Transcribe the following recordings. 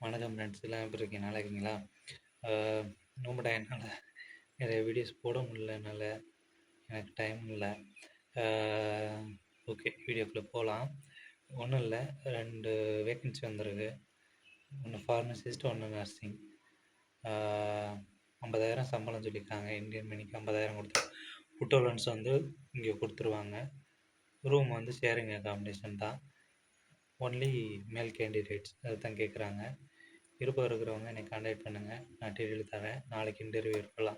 வணக்கம் ஃப்ரெண்ட்ஸ், எல்லாம் எப்படி இருக்கீங்க? நல்லா இருக்கீங்களா? நோம்பு டைம்னால நிறைய வீடியோஸ் போட முடியல என்னால். எனக்கு டைம் இல்லை. ஓகே, வீடியோக்குள்ளே போகலாம். ஒன்றும் இல்லை, 2 வேக்கன்சி வந்திருக்கு. ஒன்று ஃபார்மசிஸ்ட், ஒன்று நர்சிங். 50,000 சம்பளம் சொல்லியிருக்காங்க. இந்தியன் மணிக்கு 50,000 கொடுத்து ஃபுட் அலவன்ஸ் வந்து இங்கே கொடுத்துருவாங்க. ரூம் வந்து ஷேரிங் அகாமடேஷன் தான். ஒன்லி மேல் கேண்டிடேட்ஸ் அதை தான் கேட்குறாங்க. விருப்பம் இருக்கிறவங்க என்னை கான்டாக்ட் பண்ணுங்கள், நான் டீட்டெயில் தரேன். நாளைக்கு இன்டர்வியூ இருக்கலாம்.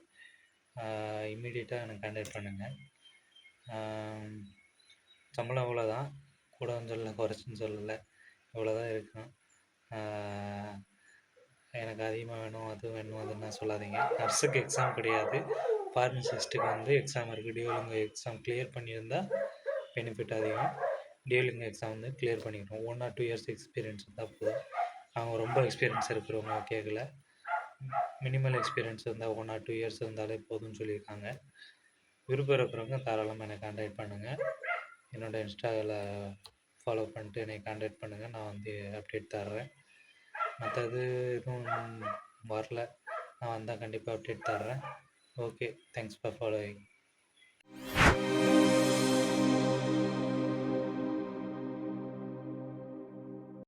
இம்மீடியட்டாக எனக்கு கான்டாக்ட் பண்ணுங்கள். சம்பளம் அவ்வளோதான், கூடவும் சொல்லலை, குறைச்சுன்னு சொல்லலை, இவ்வளோ தான் இருக்கும். எனக்கு அதிகமாக வேணும், அது வேணும், அதுன்னு சொல்லாதீங்க. நர்ஸுக்கு எக்ஸாம் கிடையாது, ஃபார்மசிஸ்ட்டுக்கு வந்து எக்ஸாம் இருக்குது. டியூலிங் எக்ஸாம் கிளியர் பண்ணியிருந்தால் பெனிஃபிட் அதிகம். டியூலிங் எக்ஸாம் வந்து கிளியர் பண்ணிக்கணும். 1 or 2 years எக்ஸ்பீரியன்ஸ் இருந்தால் போதும். அவங்க ரொம்ப எக்ஸ்பீரியன்ஸ் இருக்கிறவங்க கேட்கல, மினிமல் எக்ஸ்பீரியன்ஸ் இருந்தால் 1 or 2 years இருந்தாலே போதும்னு சொல்லியிருக்காங்க. விருப்பம் இருக்கிறவங்க தாராளமாக என்னை கான்டாக்ட் பண்ணுங்கள். என்னோடய இன்ஸ்டாவில் ஃபாலோ பண்ணிட்டு என்னை கான்டாக்ட் பண்ணுங்கள். நான் வந்து அப்டேட் தர்றேன். மற்றது எதுவும் வரல, நான் வந்தால் கண்டிப்பாக அப்டேட் தர்றேன். Okay, thanks for following.